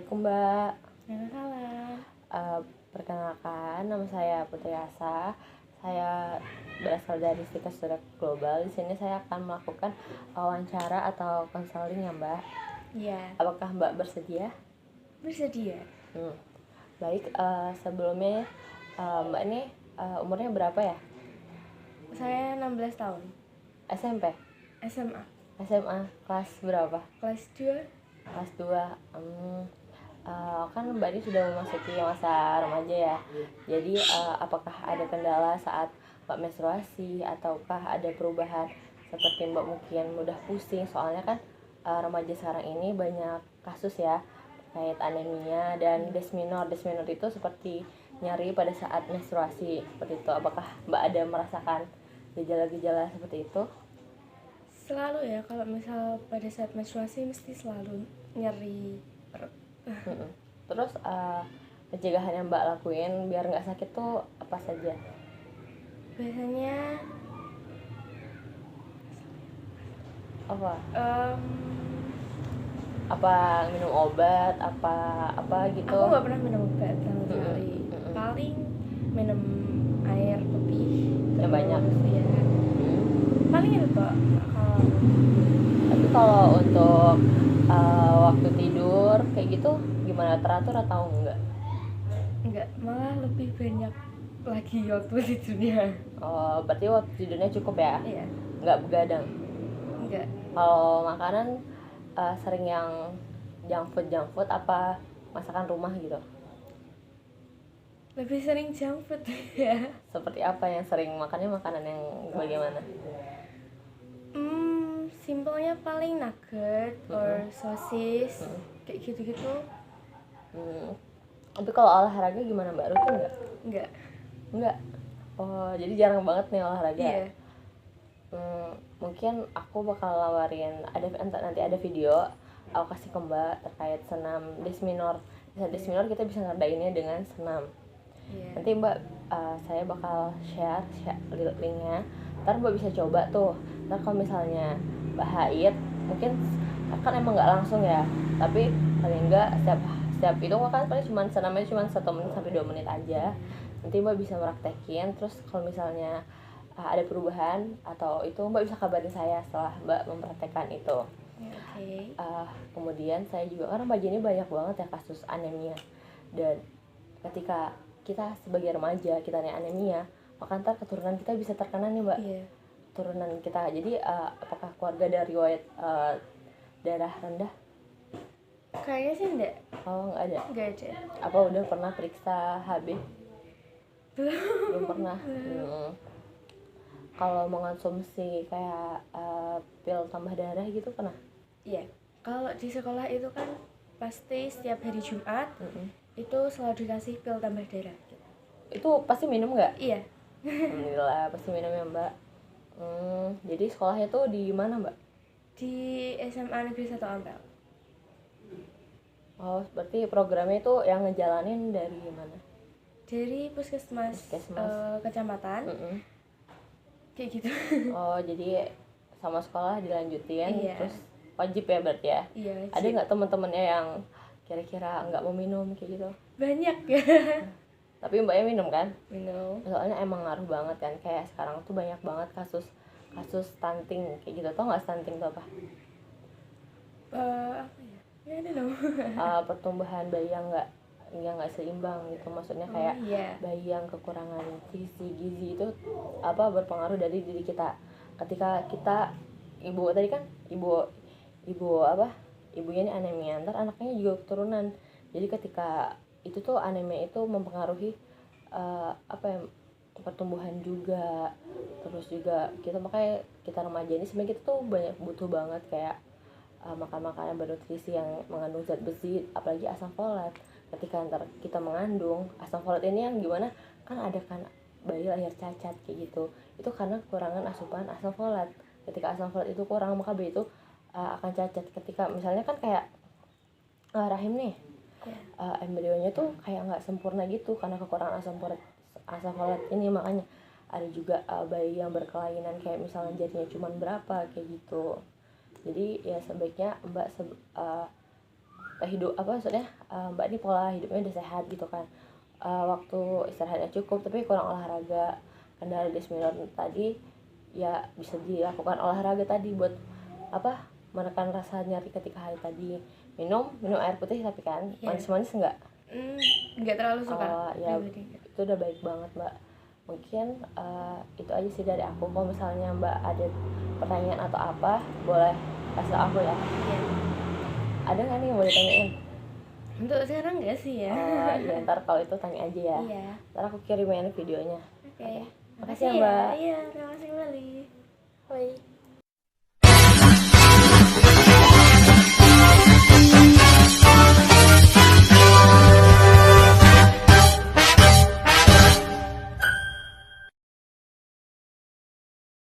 Assalamualaikum Mbak. Waalaikumsalam. Eh, Perkenalkan, nama saya Putri Asa. Saya berasal dari Sikas Surat Global. Di sini saya akan melakukan wawancara atau konseling ya Mbak. Iya, Apakah Mbak bersedia? bersedia. Hmm. Baik, sebelumnya Mbak ini umurnya berapa ya? Saya 16 tahun. SMP? SMA, SMA, kelas berapa? kelas 2. Kelas 2. Kan Mbak ini sudah memasuki masa remaja ya. Jadi apakah ada kendala saat Mbak menstruasi ataukah ada perubahan seperti Mbak mungkin mudah pusing? Soalnya kan remaja sekarang ini banyak kasus ya terkait anemia dan desminor. Desminor itu seperti nyeri pada saat menstruasi seperti itu. Apakah Mbak ada merasakan gejala-gejala seperti itu? Selalu ya, kalau misal pada saat menstruasi mesti selalu nyeri perut. Mm-mm. Terus pencegahan yang Mbak lakuin biar nggak sakit tuh apa saja? Biasanya Apa? em, Apa minum obat? Apa gitu? aku nggak pernah minum obat sama Mm-mm. sekali. Mm-mm. Paling minum air putih. Yang banyak. Ya. Paling itu kok. Tapi kalau untuk waktu tidur kayak gitu gimana, teratur atau enggak? Enggak, malah lebih banyak lagi waktu tidurnya. Oh, berarti waktu tidurnya cukup ya? Iya, Nggak begadang? enggak. Kalau makanan sering yang junk food apa masakan rumah gitu? Lebih sering junk food ya. Seperti apa yang sering makannya, makanan yang bagaimana? Simpelnya paling nugget or sosis kayak gitu-gitu. Tapi kalau olahraga gimana Mbak, rutin nggak? Enggak. Enggak. Oh, jadi jarang banget nih olahraga. Iya. Mungkin aku bakal nawarin, nanti ada video aku kasih ke Mbak terkait senam desminor. Desminor kita bisa ngerdainnya dengan senam. Iya. Nanti Mbak, saya bakal share linknya. Ntar Mbak bisa coba tuh. Ntar kalau misalnya Mbak haid, mungkin kan emang nggak langsung ya, tapi paling enggak setiap itu kan paling senamnya cuma 1 menit sampai 2 menit aja. Nanti Mbak bisa meraktekin. Terus kalau misalnya ada perubahan atau itu, Mbak bisa kabarin saya setelah Mbak mempraktekkan itu. Oke. Kemudian saya juga, karena remaja ini banyak banget ya kasus anemia, dan ketika kita sebagai remaja kita nih anemia, maka ntar keturunan kita bisa terkena nih Mbak. Iya. Turunan kita. Jadi apakah keluarga ada riwayat darah rendah? Kayaknya sih enggak. Oh, nggak ada. Enggak ada. Apa udah pernah periksa HB? Belum pernah. Kalau mengonsumsi kayak pil tambah darah gitu pernah? Iya. Kalau di sekolah itu kan pasti setiap hari Jumat itu selalu dikasih pil tambah darah. Itu pasti minum nggak? Iya. Alhamdulillah pasti minum ya Mbak. Jadi sekolahnya tuh di mana Mbak? Di SMA Negeri 1 Ampel. Oh, berarti programnya itu yang ngejalanin dari mana? Dari puskesmas. Kecamatan. Kayak gitu. Oh, jadi sama sekolah dilanjutin. Iya. Terus wajib ya berarti ya? Iya. Ada nggak teman-temannya yang kira-kira nggak mau minum kayak gitu? Banyak ya. Tapi Mbaknya minum kan? Minum. Soalnya emang ngaruh banget kan, kayak sekarang tuh banyak banget kasus stunting kayak gitu. Tau nggak stunting itu apa? Apa ya? Ya ada dong. Pertumbuhan bayi yang nggak seimbang gitu. Maksudnya kayak Iya. bayi yang kekurangan gizi itu berpengaruh dari diri kita. Ketika kita ibunya ini anemia, ntar anaknya juga keturunan. Jadi ketika itu tuh anemia itu mempengaruhi pertumbuhan juga. Terus juga makanya kita remaja ini sebenarnya kita tuh banyak butuh banget kayak makan makanan bernutrisi yang mengandung zat besi, apalagi asam folat. Ketika ntar kita mengandung asam folat ini yang gimana, kan ada kan bayi lahir cacat kayak gitu, itu karena kekurangan asupan asam folat. Ketika asam folat itu kurang, maka bayi itu akan cacat. Ketika misalnya kan kayak rahim nih, embrionya tuh kayak nggak sempurna gitu karena kekurangan asam folat ini. Makanya ada juga bayi yang berkelainan, kayak misalnya jadinya cuma berapa kayak gitu. Jadi ya sebaiknya Mbak hidup apa maksudnya Mbak ini pola hidupnya udah sehat gitu kan, waktu istirahatnya cukup tapi kurang olahraga. Kendala dysmenorrhea tadi ya bisa dilakukan olahraga tadi buat apa menekan rasa nyeri ketika haid tadi. Minum air putih tapi kan manis-manis enggak? Nggak terlalu suka. Ya itu udah baik banget Mbak. Mungkin itu aja sih dari aku. Kalau misalnya Mbak ada pertanyaan atau apa boleh kasih aku ya. Ada nggak nih yang mau ditanyain? Untuk sekarang nggak sih ya. Ya ntar kalau itu tanya aja ya. Ntar aku kirimin videonya. Oke. Makasih ya Mbak. Iya, terima kasih kembali. Bye.